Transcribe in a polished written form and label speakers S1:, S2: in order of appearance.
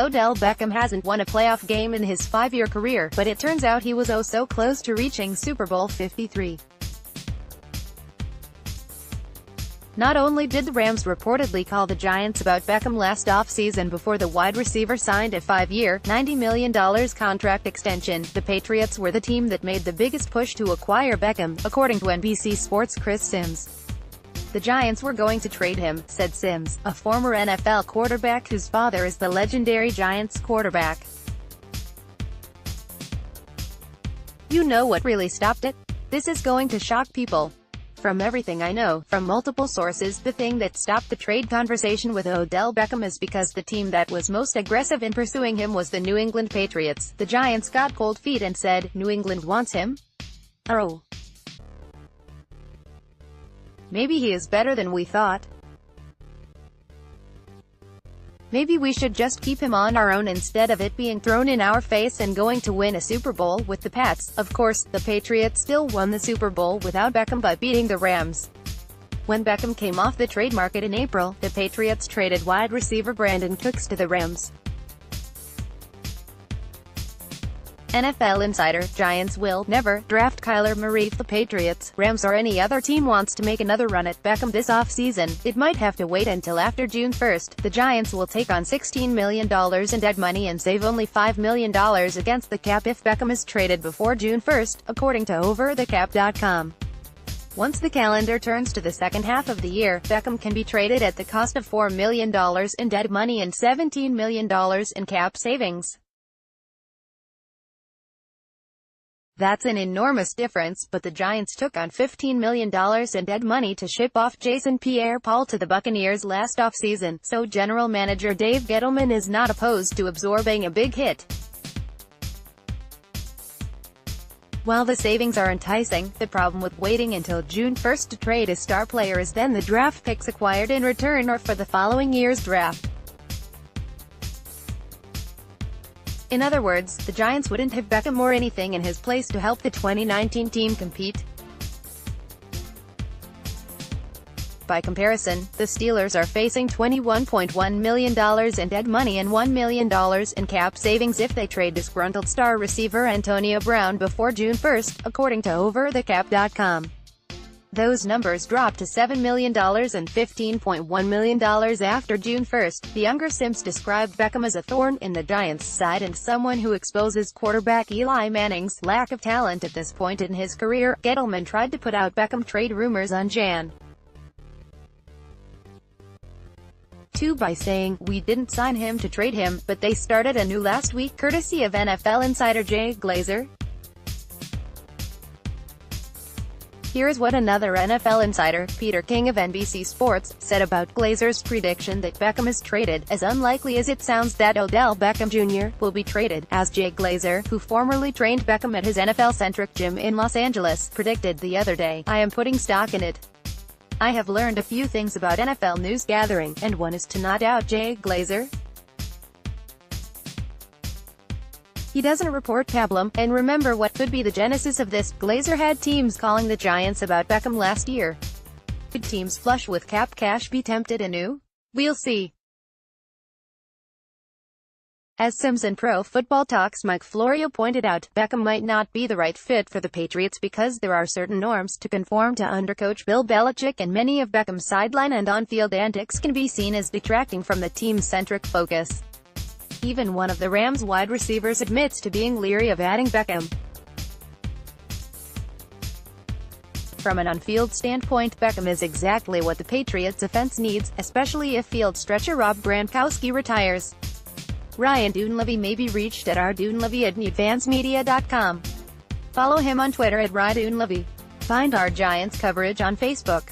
S1: Odell Beckham hasn't won a playoff game in his 5-year career, but it turns out he was oh so close to reaching Super Bowl LIII. Not only did the Rams reportedly call the Giants about Beckham last offseason before the wide receiver signed a 5-year, $90 million contract extension, the Patriots were the team that made the biggest push to acquire Beckham, according to NBC Sports Chris Simms. The Giants were going to trade him, said Simms, a former NFL quarterback whose father is the legendary Giants quarterback. You know what really stopped it? This is going to shock people. From everything I know, from multiple sources, the thing that stopped the trade conversation with Odell Beckham is because the team that was most aggressive in pursuing him was the New England Patriots. The Giants got cold feet and said, "New England wants him? Oh. Maybe he is better than we thought. Maybe we should just keep him on our own instead of it being thrown in our face and going to win a Super Bowl with the Pats." Of course, the Patriots still won the Super Bowl without Beckham by beating the Rams. When Beckham came off the trade market in April, the Patriots traded wide receiver Brandon Cooks to the Rams. NFL insider, Giants will never draft Kyler Murray if the Patriots, Rams or any other team wants to make another run at Beckham this offseason. It might have to wait until after June 1st. The Giants will take on $16 million in dead money and save only $5 million against the cap if Beckham is traded before June 1st, according to overthecap.com. Once the calendar turns to the second half of the year, Beckham can be traded at the cost of $4 million in dead money and $17 million in cap savings. That's an enormous difference, but the Giants took on $15 million in dead money to ship off Jason Pierre-Paul to the Buccaneers last offseason, so general manager Dave Gettleman is not opposed to absorbing a big hit. While the savings are enticing, the problem with waiting until June 1st to trade a star player is then the draft picks acquired in return or for the following year's draft. In other words, the Giants wouldn't have Beckham or anything in his place to help the 2019 team compete. By comparison, the Steelers are facing $21.1 million in dead money and $1 million in cap savings if they trade disgruntled star receiver Antonio Brown before June 1st, according to overthecap.com. Those numbers dropped to $7 million and $15.1 million after June 1st. The younger Simms described Beckham as a thorn in the Giants' side and someone who exposes quarterback Eli Manning's lack of talent at this point in his career. Gettleman tried to put out Beckham trade rumors on Jan. 2 by saying, "We didn't sign him to trade him, but they started anew last week," courtesy of NFL insider Jay Glazer. Here's what another NFL insider, Peter King of NBC Sports, said about Glazer's prediction that Beckham is traded. "As unlikely as it sounds that Odell Beckham Jr. will be traded, as Jay Glazer, who formerly trained Beckham at his NFL-centric gym in Los Angeles, predicted the other day, I am putting stock in it. I have learned a few things about NFL news gathering, and one is to not doubt Jay Glazer. He doesn't report pablum, and remember what could be the genesis of this. Glazer had teams calling the Giants about Beckham last year. Could teams flush with cap cash be tempted anew? We'll see." As Simms and Pro Football Talk's Mike Florio pointed out, Beckham might not be the right fit for the Patriots because there are certain norms to conform to under coach Bill Belichick, and many of Beckham's sideline and on-field antics can be seen as detracting from the team's centric focus. Even one of the Rams' wide receivers admits to being leery of adding Beckham. From an on-field standpoint, Beckham is exactly what the Patriots' offense needs, especially if field stretcher Rob Gronkowski retires. Ryan Dunleavy may be reached at rdunleavy@advancemedia.com. Follow him on Twitter at @rydunleavy. Find our Giants coverage on Facebook.